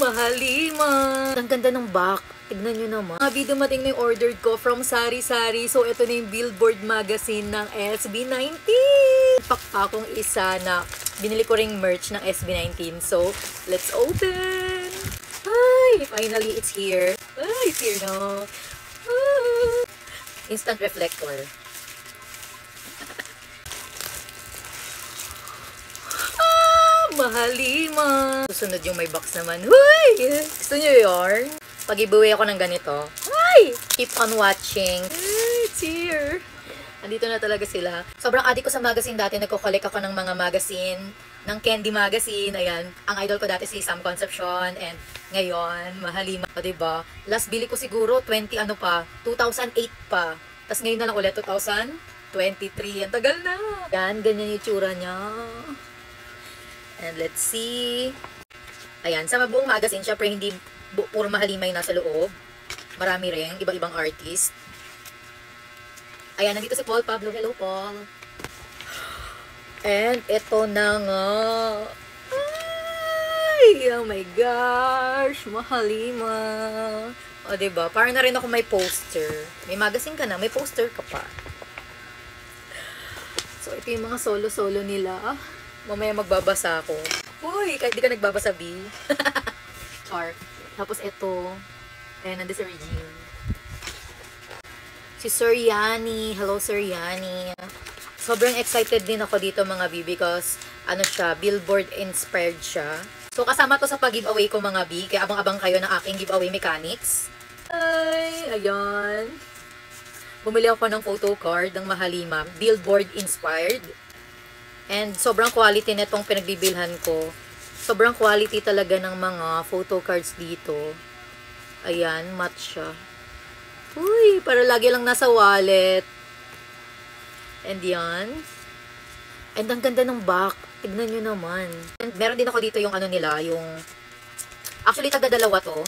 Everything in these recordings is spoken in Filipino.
Mahalima. Ang ganda ng back. Tignan nyo naman. Mga dumating na yung ordered ko from Sari Sari. So, ito na yung Billboard magazine ng SB19. Pakpa akong isa na binili ko ring merch ng SB19. So, let's open. Ay, finally, it's here. Ay, it's here na. Instant reflector. Mahalima. Susunod yung may box naman. Huy! Gusto nyo yun? Pag-giveaway ako ng ganito. Ay! Keep on watching. It's here. Andito na talaga sila. Sobrang adik ko sa magazine dati. Nagko-collect ako ng mga magazine. Ng Candy magazine. Ayan. Ang idol ko dati si Sam Concepcion. And ngayon, Mahalima. O, diba? Last bili ko siguro 2008 pa. Tapos ngayon na lang ulit 2023. Ang tagal na. Yan. Ganyan yung tsura niya. And let's see. Ayan, sa buong magazine, syempre hindi puro Mahalima yung nasa loob. Marami rin, iba-ibang artist. Ayan, nandito si Paul Pablo. Hello, Paul. And ito na nga. Ay, oh my gosh. Mahalima. O, diba? Parang na rin ako may poster. May magazine ka na, may poster ka pa. So, ito yung mga solo-solo nila. Mamaya magbabasa ako. Uy, kahit di ka nagbabasa, B. Char. Tapos ito. Ayan, nandun si Regine. Si Sir Yani. Hello, Sir Yani. Sobrang excited din ako dito, mga B, because, ano siya, Billboard inspired siya. So, kasama to sa pag-giveaway ko, mga B. Kaya abang-abang kayo ng aking giveaway mechanics. Ay, ayan. Bumili ako ng photo card ng Mahalima. Billboard inspired. And sobrang quality nitong pinagbibilhan ko. Sobrang quality talaga ng mga photo cards dito. Ayan, matte siya. Uy, para lagi lang nasa wallet. And yan. And ang ganda ng back. Tignan nyo naman. And meron din ako dito yung ano nila, yung... Actually, taga-dalawa to.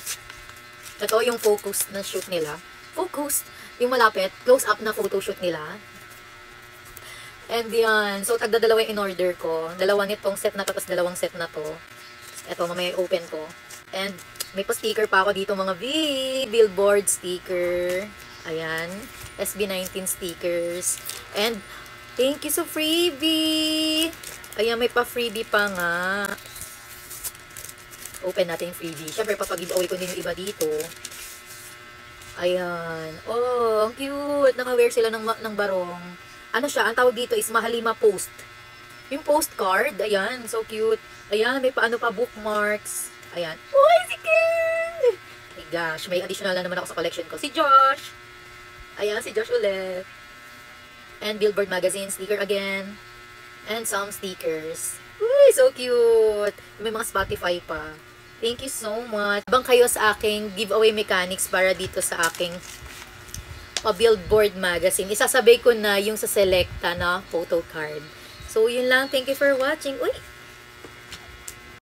Ito yung focused na shoot nila. Focused. Yung malapit, close-up na photo shoot nila. And yan. So, tagda-dalawa in order ko. Dalawa nitong set na to, tapos dalawang set na to. Ito, mamaya open ko. And, may pa-sticker pa ako dito, mga B. Billboard sticker. Ayan. SB19 stickers. And, thank you sa freebie. Ayan, may pa-freebie pa nga. Open natin yung freebie. Siyempre, papag-giveaway ko din yung iba dito. Ayan. Oh, ang cute. Naka-wear sila ng barong. Ano siya, ang tawag dito is Mahalima Post. Yung postcard, ayan, so cute. Ayan, may paano pa bookmarks. Ayan. Uy, si Ken! My gosh, may additional na naman ako sa collection ko. Si Josh! Ayan, si Josh ulit. And Billboard magazine, sticker again. And some stickers. Uy, so cute! May mga Spotify pa. Thank you so much. Abang kayo sa aking giveaway mechanics para dito sa aking Billboard magazine. Isasabay ko na yung sa Selecta na photo card. So, yun lang. Thank you for watching. Uy!